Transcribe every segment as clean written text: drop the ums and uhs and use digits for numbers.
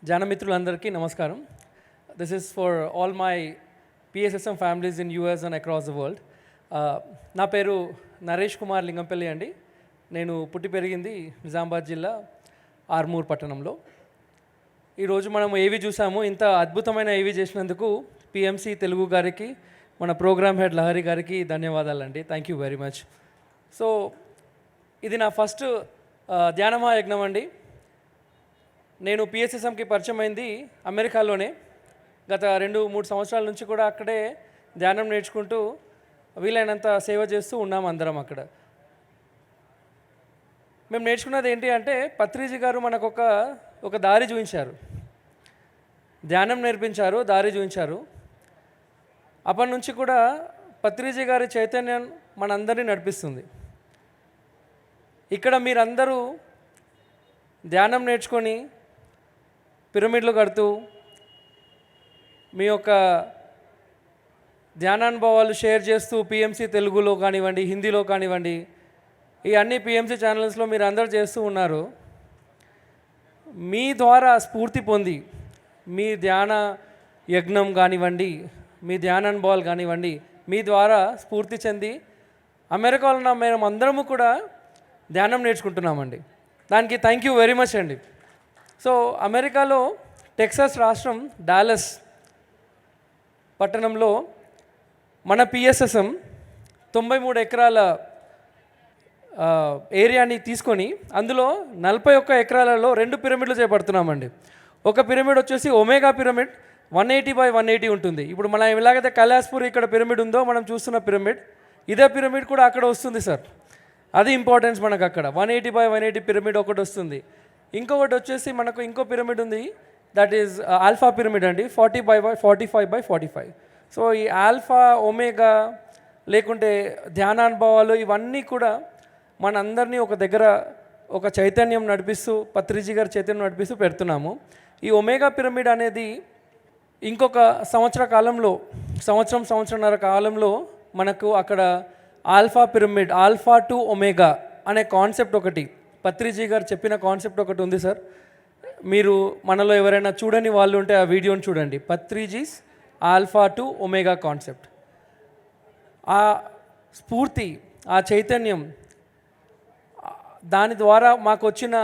Janamitrul namaskaram. This is for all my PSSM families in US and across the world. నా పేరు నరేష్ కుమార్ లింగంపల్లి అండి. నేను పుట్టి పెరిగింది నిజామాబాద్ జిల్లా ఆర్మూర్ పట్టణంలో. ఈరోజు మనం ఏవి చూసాము, ఇంత అద్భుతమైన ఏవి చేసినందుకు పిఎంసి తెలుగు గారికి, మన ప్రోగ్రామ్ హెడ్ లహరి గారికి ధన్యవాదాలండి. Thank you very much. So ఇది నా ఫస్ట్ ధ్యానమహాయజ్ఞం అండి. నేను పిఎస్ఎస్ఎంకి పరిచయం అయింది అమెరికాలోనే. గత 2-3 సంవత్సరాల నుంచి కూడా అక్కడే ధ్యానం నేర్చుకుంటూ వీలైనంత సేవ చేస్తూ ఉన్నాం అందరం అక్కడ. మేము నేర్చుకున్నది ఏంటి అంటే, పత్రిజీ గారు మనకు ఒక దారి చూపించారు, ధ్యానం నేర్పించారు, దారి చూపించారు. అప్పటి నుంచి కూడా పత్రిజీ గారి చైతన్యం మనందరినీ నడిపిస్తుంది. ఇక్కడ మీరందరూ ధ్యానం నేర్చుకొని పిరమిడ్లు కడుతూ మీ యొక్క ధ్యానానుభవాలు షేర్ చేస్తూ పిఎంసి తెలుగులో కానివ్వండి, హిందీలో కానివ్వండి, ఈ అన్ని పిఎంసి ఛానల్స్లో మీరు అందరూ చేస్తూ ఉన్నారు. మీ ద్వారా స్ఫూర్తి పొంది మీ ధ్యాన యజ్ఞం కానివ్వండి, మీ ధ్యానానుభవాలు కానివ్వండి, మీ ద్వారా స్ఫూర్తి చెంది అమెరికాలో ఉన్న మేము అందరము కూడా ధ్యానం నేర్చుకుంటున్నామండి. దానికి థ్యాంక్ యూ వెరీ మచ్ అండి. సో అమెరికాలో టెక్సాస్ రాష్ట్రం డాలస్ పట్టణంలో మన పిఎస్ఎస్ఎం 93 ఎకరాల ఏరియాని తీసుకొని అందులో 41 ఎకరాలలో 2 పిరమిడ్లు చేపడుతున్నామండి. ఒక పిరమిడ్ వచ్చేసి ఒమేగా పిరమిడ్ 180/180 ఉంటుంది. ఇప్పుడు మనం ఎలాగైతే కైలాస్పూర్ ఇక్కడ పిరమిడ్ ఉందో మనం చూస్తున్న పిరమిడ్, ఇదే పిరమిడ్ కూడా అక్కడ వస్తుంది సార్. అది ఇంపార్టెన్స్ మనకు. అక్కడ 180/180 పిరమిడ్ ఒకటి వస్తుంది. ఇంకొకటి వచ్చేసి మనకు ఇంకో పిరమిడ్ ఉంది, దట్ ఈజ్ ఆల్ఫా పిరమిడ్ అండి, 40/45/45. సో ఈ ఆల్ఫా, ఒమేగా లేకుంటే ధ్యానానుభవాలు ఇవన్నీ కూడా మనందరినీ ఒక దగ్గర ఒక చైతన్యం నడిపిస్తూ, పత్రిజీ గారి చైతన్యం నడిపిస్తూ పెడుతున్నాము. ఈ ఒమేగా పిరమిడ్ అనేది ఇంకొక సంవత్సరంన్నర కాలంలో మనకు అక్కడ alpha pyramid, alpha to omega అనే కాన్సెప్ట్ ఒకటి, పత్రిజీ గారు చెప్పిన కాన్సెప్ట్ ఒకటి ఉంది సార్. మీరు మనలో ఎవరైనా చూడని వాళ్ళు ఉంటే ఆ వీడియోని చూడండి, పత్రిజీస్ ఆల్ఫా టు ఒమేగా కాన్సెప్ట్. ఆ స్ఫూర్తి, ఆ చైతన్యం, దాని ద్వారా మాకు వచ్చిన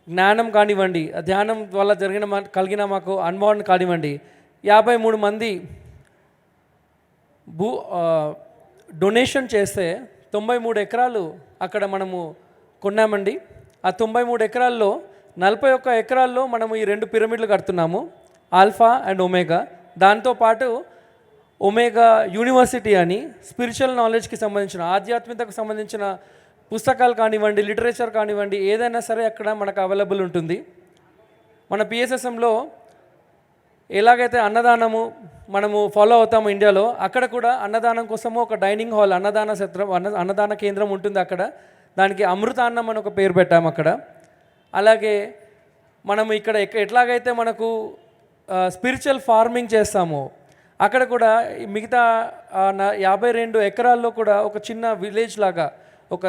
జ్ఞానం కానివ్వండి, ధ్యానం వల్ల కలిగిన మాకు అనుభవాన్ని కానివ్వండి, 53 మంది డొనేషన్ చేస్తే 93 ఎకరాలు అక్కడ మనము కొన్నామండి. ఆ 93 ఎకరాల్లో 41 ఎకరాల్లో మనము ఈ 2 పిరమిడ్లు కడుతున్నాము, ఆల్ఫా అండ్ ఒమేగా. దాంతోపాటు ఒమేగా యూనివర్సిటీ అని స్పిరిచువల్ నాలెడ్జ్కి సంబంధించిన, ఆధ్యాత్మికతకు సంబంధించిన పుస్తకాలు కానివ్వండి, లిటరేచర్ కానివ్వండి, ఏదైనా సరే అక్కడ మనకు అవైలబుల్ ఉంటుంది. మన పిఎస్ఎస్ఎంలో ఎలాగైతే అన్నదానము మనము ఫాలో అవుతాము ఇండియాలో, అక్కడ కూడా అన్నదానం కోసము ఒక డైనింగ్ హాల్, అన్నదాన కేంద్రం ఉంటుంది అక్కడ. దానికి అమృతాన్నం అని ఒక పేరు పెట్టాము అక్కడ. అలాగే మనము ఇక్కడ ఎట్లాగైతే మనకు స్పిరిచువల్ ఫార్మింగ్ చేస్తామో, అక్కడ కూడా మిగతా 52 ఎకరాల్లో కూడా ఒక చిన్న విలేజ్ లాగా, ఒక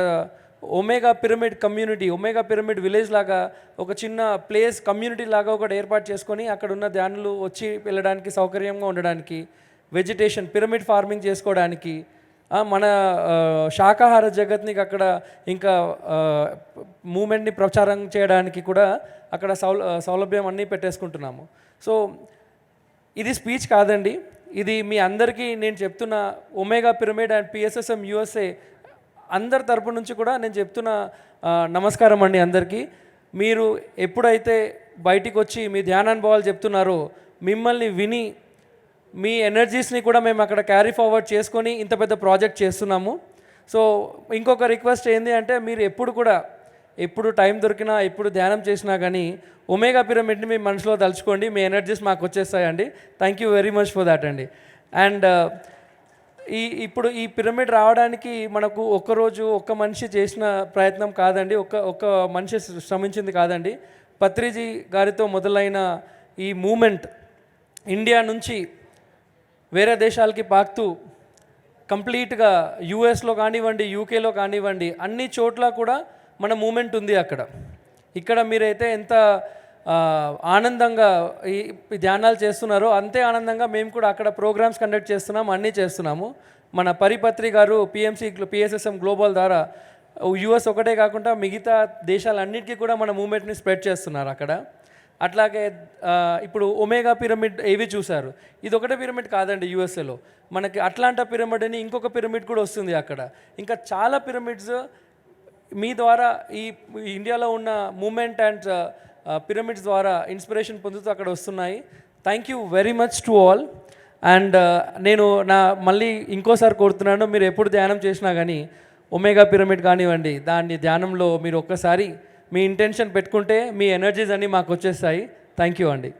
omega pyramid community, omega pyramid village లాగా ఒక చిన్న ప్లేస్, కమ్యూనిటీ లాగా ఒకటి ఏర్పాటు చేసుకొని అక్కడ ఉన్న ధ్యానులు వచ్చి వెళ్ళడానికి సౌకర్యంగా ఉండడానికి, వెజిటేషన్, పిరమిడ్ ఫార్మింగ్ చేసుకోవడానికి, మన శాకాహార జగత్ని అక్కడ ఇంకా మూమెంట్ని ప్రచారం చేయడానికి కూడా అక్కడ సౌలభ్యం అన్నీ పెట్టేసుకుంటున్నాము. సో ఇది స్పీచ్ కాదండి, ఇది మీ అందరికీ నేను చెప్తున్న omega pyramid and PSSM USA అందరి తరపు నుంచి కూడా నేను చెప్తున్న నమస్కారం అండి అందరికీ. మీరు ఎప్పుడైతే బయటికి వచ్చి మీ ధ్యానానుభవాలు చెప్తున్నారో, మిమ్మల్ని విని మీ ఎనర్జీస్ని కూడా మేము అక్కడ క్యారీ ఫార్వర్డ్ చేసుకొని ఇంత పెద్ద ప్రాజెక్ట్ చేస్తున్నాము. సో ఇంకొక రిక్వెస్ట్ ఏంటి అంటే, మీరు ఎప్పుడు టైం దొరికినా, ఎప్పుడు ధ్యానం చేసినా కానీ ఒమేగా పిరమిడ్ని మీ మనసులో తలుచుకోండి, మీ ఎనర్జీస్ మాకు వచ్చేస్తాయండి. Thank you very much for that అండి. అండ్ ఇప్పుడు ఈ పిరమిడ్ రావడానికి మనకు ఒక్క మనిషి చేసిన ప్రయత్నం కాదండి, ఒక్క మనిషి శ్రమించింది కాదండి. పత్రిజీ గారితో మొదలైన ఈ మూమెంట్ ఇండియా నుంచి వేరే దేశాలకి పాకుతూ కంప్లీట్గా యూఎస్లో కానివ్వండి, యూకేలో కానివ్వండి, అన్ని చోట్ల కూడా మన మూమెంట్ ఉంది అక్కడ. ఇక్కడ మీరైతే ఎంత ఆనందంగా ఈ ధ్యానాలు చేస్తున్నారో అంతే ఆనందంగా మేము కూడా అక్కడ ప్రోగ్రామ్స్ కండక్ట్ చేస్తున్నాం, అన్నీ చేస్తున్నాము. మన పరిపత్రి గారు పిఎస్ఎస్ఎం గ్లోబల్ ద్వారా యుఎస్ ఒకటే కాకుండా మిగతా దేశాలన్నిటికీ కూడా మన మూమెంట్ని స్ప్రెడ్ చేస్తున్నారు అక్కడ. అట్లాగే ఇప్పుడు ఒమేగా పిరమిడ్ ఏవి చూశారు, ఇది ఒకటే పిరమిడ్ కాదండి. యూఎస్ఏలో మనకి అట్లాంటా పిరమిడ్ అని ఇంకొక పిరమిడ్ కూడా వస్తుంది అక్కడ. ఇంకా చాలా పిరమిడ్స్ మీ ద్వారా ఈ ఇండియాలో ఉన్న మూమెంట్ అండ్ పిరమిడ్స్ ద్వారా ఇన్స్పిరేషన్ పొందుతూ అక్కడ వస్తున్నాయి. Thank you very much to all. And నేను మళ్ళీ ఇంకోసారి కోరుతున్నాను, మీరు ఎప్పుడు ధ్యానం చేసినా కానీ ఒమేగా పిరమిడ్ కానివ్వండి, దాన్ని ధ్యానంలో మీరు ఒక్కసారి మీ ఇంటెన్షన్ పెట్టుకుంటే మీ ఎనర్జీస్ అన్నీ మాకు వచ్చేస్తాయి. థ్యాంక్ యూ అండి.